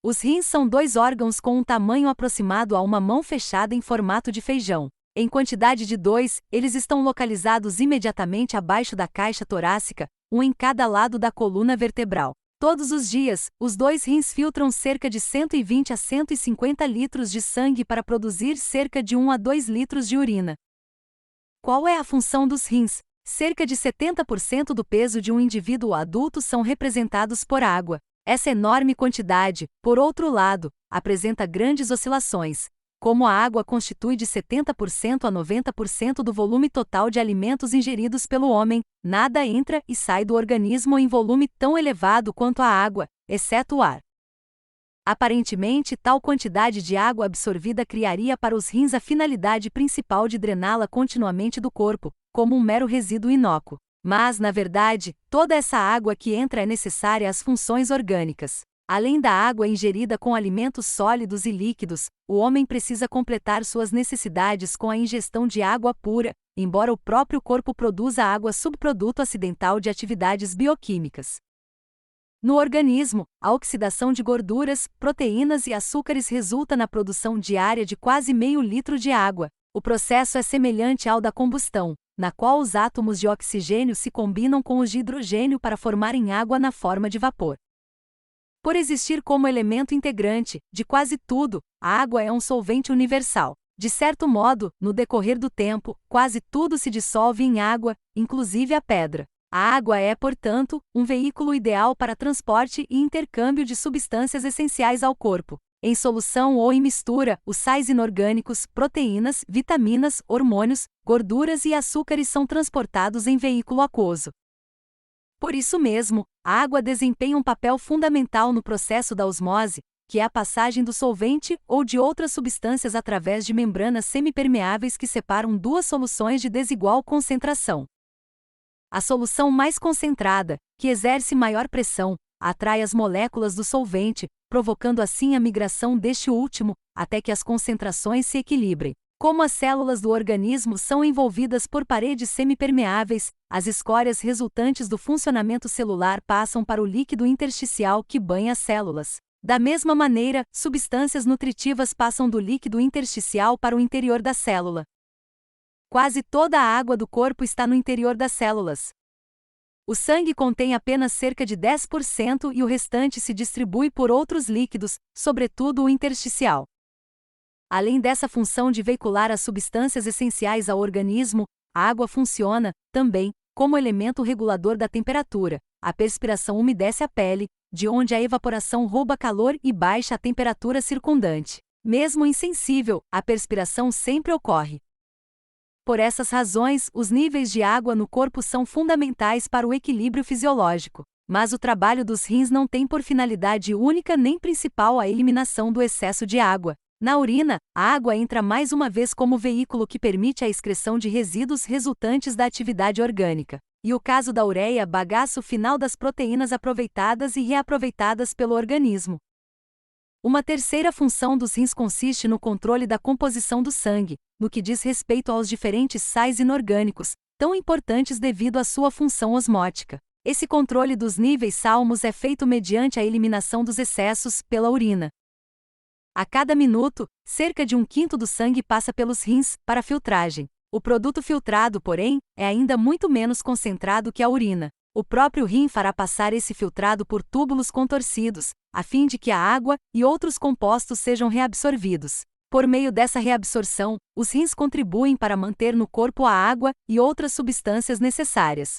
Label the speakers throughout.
Speaker 1: Os rins são dois órgãos com um tamanho aproximado a uma mão fechada em formato de feijão. Em quantidade de 2, eles estão localizados imediatamente abaixo da caixa torácica, um em cada lado da coluna vertebral. Todos os dias, os 2 rins filtram cerca de 120 a 150 litros de sangue para produzir cerca de 1 a 2 litros de urina. Qual é a função dos rins? Cerca de 70% do peso de um indivíduo adulto são representados por água. Essa enorme quantidade, por outro lado, apresenta grandes oscilações. Como a água constitui de 70% a 90% do volume total de alimentos ingeridos pelo homem, nada entra e sai do organismo em volume tão elevado quanto a água, exceto o ar. Aparentemente, tal quantidade de água absorvida criaria para os rins a finalidade principal de drená-la continuamente do corpo, como um mero resíduo inócuo. Mas, na verdade, toda essa água que entra é necessária às funções orgânicas. Além da água ingerida com alimentos sólidos e líquidos, o homem precisa completar suas necessidades com a ingestão de água pura, embora o próprio corpo produza água subproduto acidental de atividades bioquímicas. No organismo, a oxidação de gorduras, proteínas e açúcares resulta na produção diária de quase meio litro de água. O processo é semelhante ao da combustão, na qual os átomos de oxigênio se combinam com os de hidrogênio para formarem água na forma de vapor. Por existir como elemento integrante de quase tudo, a água é um solvente universal. De certo modo, no decorrer do tempo, quase tudo se dissolve em água, inclusive a pedra. A água é, portanto, um veículo ideal para transporte e intercâmbio de substâncias essenciais ao corpo. Em solução ou em mistura, os sais inorgânicos, proteínas, vitaminas, hormônios, gorduras e açúcares são transportados em veículo aquoso. Por isso mesmo, a água desempenha um papel fundamental no processo da osmose, que é a passagem do solvente ou de outras substâncias através de membranas semipermeáveis que separam duas soluções de desigual concentração. A solução mais concentrada, que exerce maior pressão, atrai as moléculas do solvente, provocando assim a migração deste último, até que as concentrações se equilibrem. Como as células do organismo são envolvidas por paredes semipermeáveis, as escórias resultantes do funcionamento celular passam para o líquido intersticial que banha as células. Da mesma maneira, substâncias nutritivas passam do líquido intersticial para o interior da célula. Quase toda a água do corpo está no interior das células. O sangue contém apenas cerca de 10% e o restante se distribui por outros líquidos, sobretudo o intersticial. Além dessa função de veicular as substâncias essenciais ao organismo, a água funciona, também, como elemento regulador da temperatura. A perspiração umedece a pele, de onde a evaporação rouba calor e baixa a temperatura circundante. Mesmo insensível, a perspiração sempre ocorre. Por essas razões, os níveis de água no corpo são fundamentais para o equilíbrio fisiológico. Mas o trabalho dos rins não tem por finalidade única nem principal a eliminação do excesso de água. Na urina, a água entra mais uma vez como veículo que permite a excreção de resíduos resultantes da atividade orgânica. E o caso da ureia, bagaço final das proteínas aproveitadas e reaproveitadas pelo organismo. Uma terceira função dos rins consiste no controle da composição do sangue, no que diz respeito aos diferentes sais inorgânicos, tão importantes devido à sua função osmótica. Esse controle dos níveis salmos é feito mediante a eliminação dos excessos pela urina. A cada minuto, cerca de 1/5 do sangue passa pelos rins para filtragem. O produto filtrado, porém, é ainda muito menos concentrado que a urina. O próprio rim fará passar esse filtrado por túbulos contorcidos, a fim de que a água e outros compostos sejam reabsorvidos. Por meio dessa reabsorção, os rins contribuem para manter no corpo a água e outras substâncias necessárias.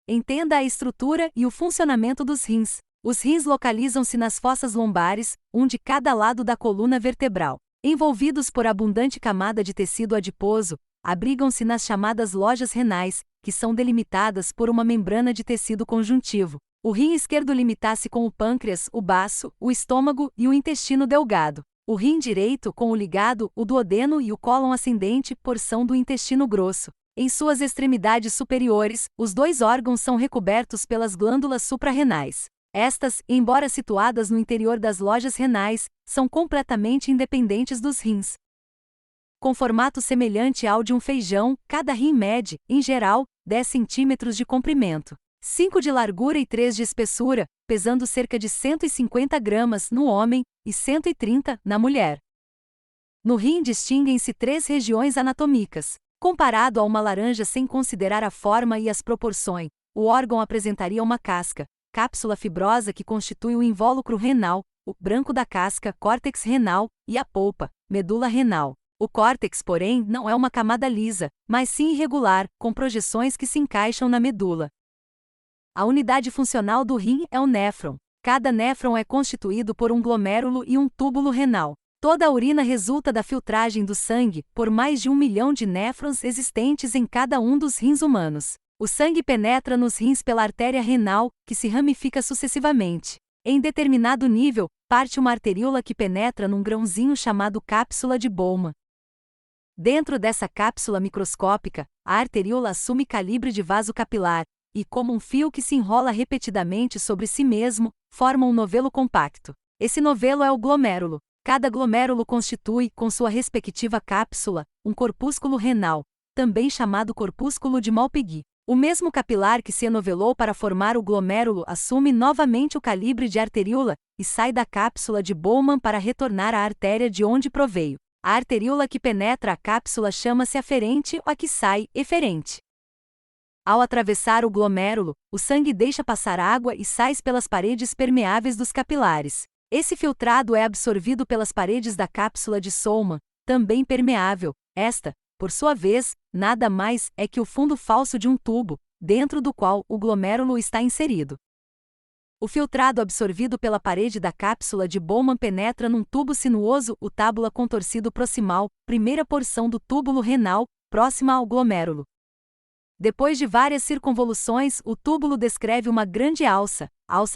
Speaker 1: Entenda a estrutura e o funcionamento dos rins. Os rins localizam-se nas fossas lombares, um de cada lado da coluna vertebral. Envolvidos por abundante camada de tecido adiposo, abrigam-se nas chamadas lojas renais, que são delimitadas por uma membrana de tecido conjuntivo. O rim esquerdo limita-se com o pâncreas, o baço, o estômago e o intestino delgado. O rim direito com o ligado, o duodeno e o cólon ascendente, porção do intestino grosso. Em suas extremidades superiores, os dois órgãos são recobertos pelas glândulas suprarrenais. Estas, embora situadas no interior das lojas renais, são completamente independentes dos rins. Com formato semelhante ao de um feijão, cada rim mede, em geral, 10 centímetros de comprimento. 5 de largura e 3 de espessura, pesando cerca de 150 gramas no homem e 130 na mulher. No rim distinguem-se 3 regiões anatômicas. Comparado a uma laranja sem considerar a forma e as proporções, o órgão apresentaria uma casca, cápsula fibrosa que constitui o invólucro renal, o branco da casca, córtex renal, e a polpa, medula renal. O córtex, porém, não é uma camada lisa, mas sim irregular, com projeções que se encaixam na medula. A unidade funcional do rim é o néfron. Cada néfron é constituído por um glomérulo e um túbulo renal. Toda a urina resulta da filtragem do sangue, por mais de 1 milhão de néfrons existentes em cada um dos rins humanos. O sangue penetra nos rins pela artéria renal, que se ramifica sucessivamente. Em determinado nível, parte uma arteríola que penetra num grãozinho chamado cápsula de Bowman. Dentro dessa cápsula microscópica, a arteríola assume calibre de vaso capilar, e, como um fio que se enrola repetidamente sobre si mesmo, forma um novelo compacto. Esse novelo é o glomérulo. Cada glomérulo constitui, com sua respectiva cápsula, um corpúsculo renal, também chamado corpúsculo de Malpighi. O mesmo capilar que se enovelou para formar o glomérulo assume novamente o calibre de arteríola e sai da cápsula de Bowman para retornar à artéria de onde proveio. A arteríola que penetra a cápsula chama-se aferente ou a que sai, eferente. Ao atravessar o glomérulo, o sangue deixa passar água e sais pelas paredes permeáveis dos capilares. Esse filtrado é absorvido pelas paredes da cápsula de Solman, também permeável. Esta, por sua vez, nada mais é que o fundo falso de um tubo, dentro do qual o glomérulo está inserido. O filtrado absorvido pela parede da cápsula de Bowman penetra num tubo sinuoso, o tábula contorcido proximal, primeira porção do túbulo renal, próxima ao glomérulo. Depois de várias circunvoluções, o túbulo descreve uma grande alça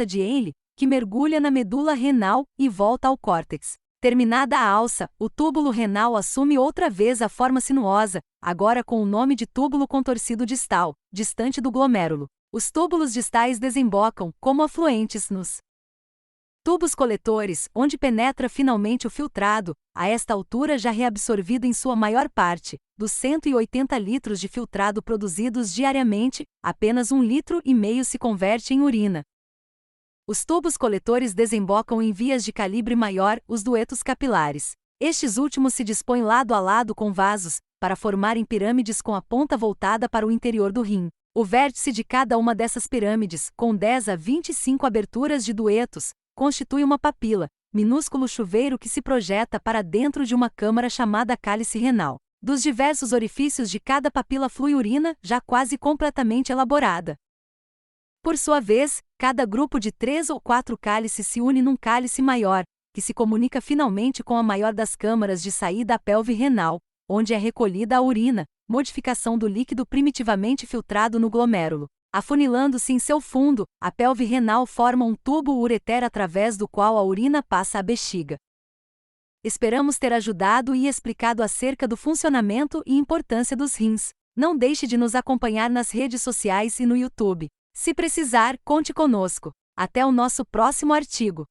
Speaker 1: de Henle, que mergulha na medula renal e volta ao córtex. Terminada a alça, o túbulo renal assume outra vez a forma sinuosa, agora com o nome de túbulo contorcido distal, distante do glomérulo. Os túbulos distais desembocam, como afluentes, nos tubos coletores, onde penetra finalmente o filtrado, a esta altura já reabsorvido em sua maior parte. Dos 180 litros de filtrado produzidos diariamente, apenas 1,5 litro se converte em urina. Os tubos coletores desembocam em vias de calibre maior, os duetos capilares. Estes últimos se dispõem lado a lado com vasos, para formarem pirâmides com a ponta voltada para o interior do rim. O vértice de cada uma dessas pirâmides, com 10 a 25 aberturas de duetos, constitui uma papila, minúsculo chuveiro que se projeta para dentro de uma câmara chamada cálice renal. Dos diversos orifícios de cada papila flui urina, já quase completamente elaborada. Por sua vez, cada grupo de 3 ou 4 cálices se une num cálice maior, que se comunica finalmente com a maior das câmaras de saída à pelve renal, onde é recolhida a urina, modificação do líquido primitivamente filtrado no glomérulo. Afunilando-se em seu fundo, a pelve renal forma um tubo ureter através do qual a urina passa à bexiga. Esperamos ter ajudado e explicado acerca do funcionamento e importância dos rins. Não deixe de nos acompanhar nas redes sociais e no YouTube. Se precisar, conte conosco. Até o nosso próximo artigo.